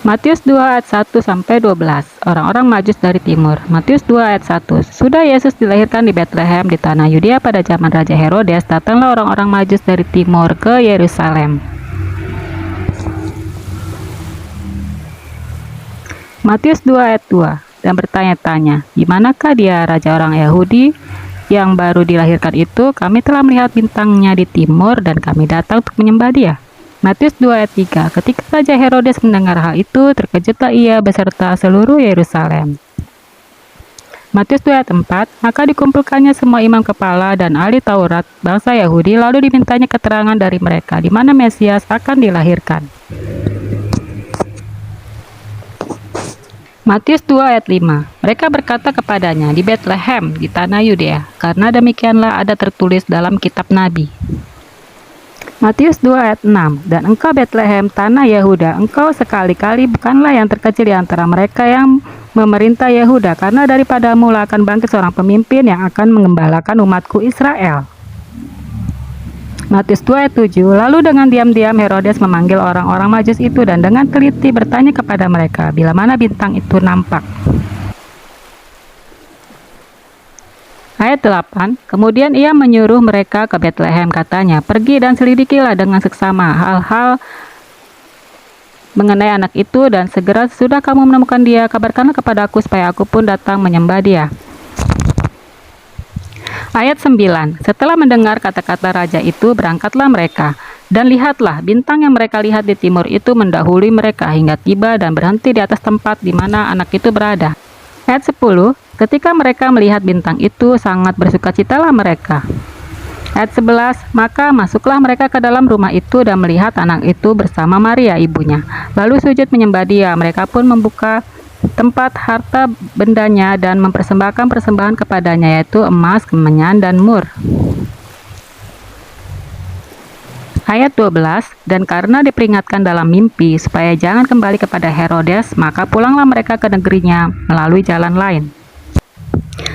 Matius 2 ayat 1-12. Orang-orang Majus dari timur. Matius 2 ayat 1. Sudah Yesus dilahirkan di Betlehem di tanah Yudea pada zaman Raja Herodes, datanglah orang-orang Majus dari timur ke Yerusalem. Matius 2 ayat 2. Dan bertanya-tanya, di manakah dia raja orang Yahudi yang baru dilahirkan itu? Kami telah melihat bintangnya di timur dan kami datang untuk menyembah dia. Matius 2 ayat 3. Ketika Raja Herodes mendengar hal itu, terkejutlah ia beserta seluruh Yerusalem. Matius 2 ayat 4. Maka dikumpulkannya semua imam kepala dan ahli Taurat bangsa Yahudi, lalu dimintanya keterangan dari mereka di mana Mesias akan dilahirkan. Matius 2 ayat 5. Mereka berkata kepadanya, di Betlehem, di tanah Yudea, karena demikianlah ada tertulis dalam kitab Nabi. Matius 2 ayat 6. Dan engkau Betlehem, tanah Yehuda, engkau sekali-kali bukanlah yang terkecil di antara mereka yang memerintah Yehuda, karena daripadamu lah akan bangkit seorang pemimpin yang akan mengembalakan umatku Israel. Matius 2 ayat 7. Lalu dengan diam-diam Herodes memanggil orang-orang Majus itu dan dengan teliti bertanya kepada mereka, bila mana bintang itu nampak. Ayat 8. Kemudian ia menyuruh mereka ke Betlehem, katanya, pergi dan selidikilah dengan seksama hal-hal mengenai anak itu, dan segera sesudah kamu menemukan dia, kabarkanlah kepadaku supaya aku pun datang menyembah dia. Ayat 9. Setelah mendengar kata-kata raja itu, berangkatlah mereka, dan lihatlah, bintang yang mereka lihat di timur itu mendahului mereka hingga tiba dan berhenti di atas tempat di mana anak itu berada. Ayat 10. Ketika mereka melihat bintang itu, sangat bersukacitalah mereka. Ayat 11. Maka masuklah mereka ke dalam rumah itu dan melihat anak itu bersama Maria ibunya, lalu sujud menyembah dia. Mereka pun membuka tempat harta bendanya dan mempersembahkan persembahan kepadanya, yaitu emas, kemenyan, dan mur. Ayat 12. Dan karena diperingatkan dalam mimpi supaya jangan kembali kepada Herodes, maka pulanglah mereka ke negerinya melalui jalan lain.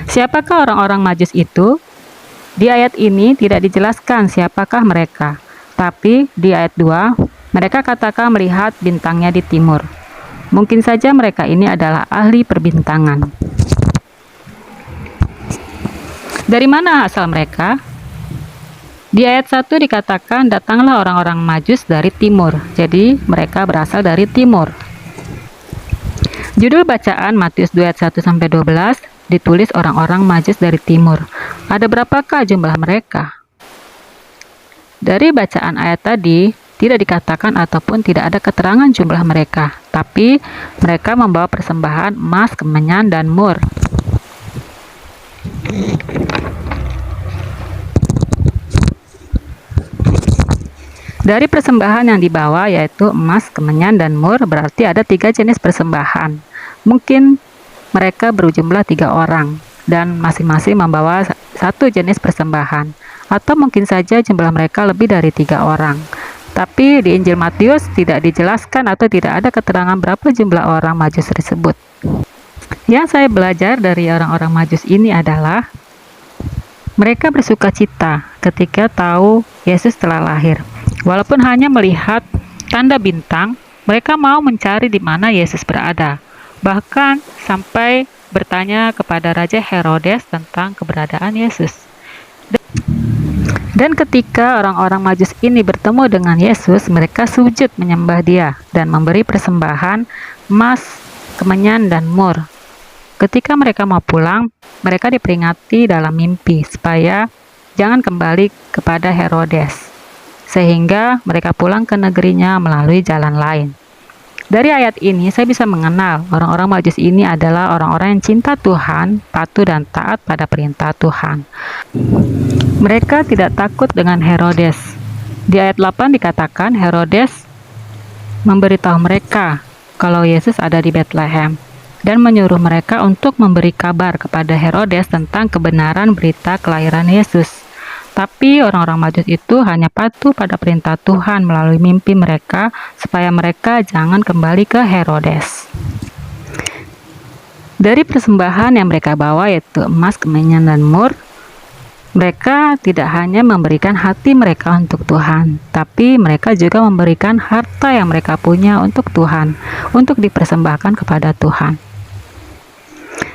Siapakah orang-orang Majus itu? Di ayat ini tidak dijelaskan siapakah mereka, tapi di ayat 2 mereka katakan melihat bintangnya di timur. Mungkin saja mereka ini adalah ahli perbintangan. Dari mana asal mereka? Di ayat 1 dikatakan datanglah orang-orang Majus dari timur. Jadi mereka berasal dari timur. Judul bacaan Matius 2 ayat 1-12 ditulis orang-orang Majus dari timur. Ada berapakah jumlah mereka? Dari bacaan ayat tadi tidak dikatakan ataupun tidak ada keterangan jumlah mereka, tapi mereka membawa persembahan emas, kemenyan, dan mur. Dari persembahan yang dibawa yaitu emas, kemenyan, dan mur, berarti ada 3 jenis persembahan. Mungkin mereka berjumlah 3 orang dan masing-masing membawa 1 jenis persembahan, atau mungkin saja jumlah mereka lebih dari 3 orang. Tapi di Injil Matius tidak dijelaskan atau tidak ada keterangan berapa jumlah orang Majus tersebut. Yang saya belajar dari orang-orang Majus ini adalah mereka bersukacita ketika tahu Yesus telah lahir. Walaupun hanya melihat tanda bintang, mereka mau mencari di mana Yesus berada. Bahkan sampai bertanya kepada Raja Herodes tentang keberadaan Yesus. Dan ketika orang-orang Majus ini bertemu dengan Yesus, mereka sujud menyembah dia dan memberi persembahan emas, kemenyan, dan mur. Ketika mereka mau pulang, mereka diperingati dalam mimpi supaya jangan kembali kepada Herodes, sehingga mereka pulang ke negerinya melalui jalan lain. Dari ayat ini saya bisa mengenal orang-orang Majus ini adalah orang-orang yang cinta Tuhan, patuh dan taat pada perintah Tuhan. Mereka tidak takut dengan Herodes. Di ayat 8 dikatakan Herodes memberitahu mereka kalau Yesus ada di Betlehem dan menyuruh mereka untuk memberi kabar kepada Herodes tentang kebenaran berita kelahiran Yesus. Tapi orang-orang Majus itu hanya patuh pada perintah Tuhan melalui mimpi mereka supaya mereka jangan kembali ke Herodes. Dari persembahan yang mereka bawa yaitu emas, kemenyan, dan mur, Mereka tidak hanya memberikan hati mereka untuk Tuhan, tapi mereka juga memberikan harta yang mereka punya untuk Tuhan, untuk dipersembahkan kepada Tuhan.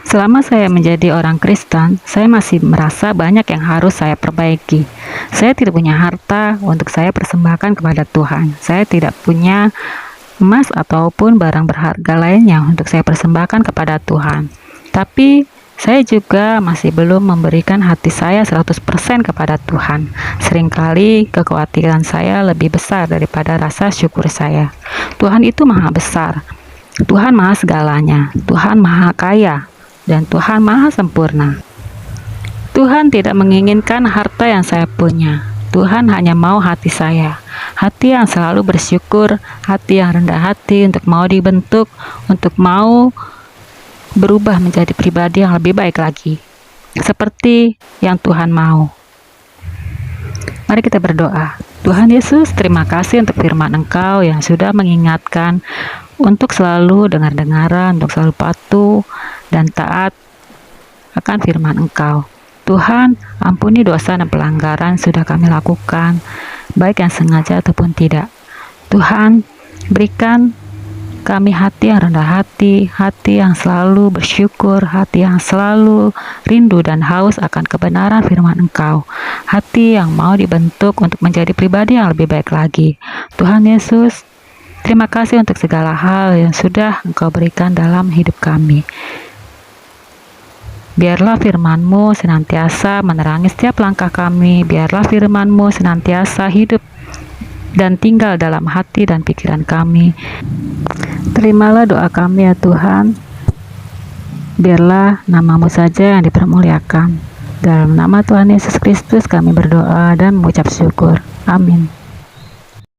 Selama saya menjadi orang Kristen, saya masih merasa banyak yang harus saya perbaiki. Saya tidak punya harta untuk saya persembahkan kepada Tuhan. Saya tidak punya emas ataupun barang berharga lainnya untuk saya persembahkan kepada Tuhan. Tapi saya juga masih belum memberikan hati saya 100% kepada Tuhan. Seringkali kekhawatiran saya lebih besar daripada rasa syukur saya. Tuhan itu maha besar. Tuhan maha segalanya. Tuhan maha kaya. Dan Tuhan maha sempurna. Tuhan tidak menginginkan harta yang saya punya. Tuhan hanya mau hati saya. Hati yang selalu bersyukur, hati yang rendah hati untuk mau dibentuk, untuk mau berubah menjadi pribadi yang lebih baik lagi, seperti yang Tuhan mau. Mari kita berdoa. Tuhan Yesus, terima kasih untuk firman Engkau yang sudah mengingatkan untuk selalu dengar-dengaran, untuk selalu patuh dan taat akan firman Engkau. Tuhan, ampuni dosa dan pelanggaran sudah kami lakukan, baik yang sengaja ataupun tidak. Tuhan, berikan kami hati yang rendah hati, hati yang selalu bersyukur, hati yang selalu rindu dan haus akan kebenaran firman Engkau, hati yang mau dibentuk untuk menjadi pribadi yang lebih baik lagi. Tuhan Yesus, terima kasih untuk segala hal yang sudah Engkau berikan dalam hidup kami. Biarlah firman-Mu senantiasa menerangi setiap langkah kami, biarlah firman-Mu senantiasa hidup dan tinggal dalam hati dan pikiran kami. Terimalah doa kami ya Tuhan, biarlah nama-Mu saja yang dipermuliakan. Dalam nama Tuhan Yesus Kristus kami berdoa dan mengucap syukur. Amin.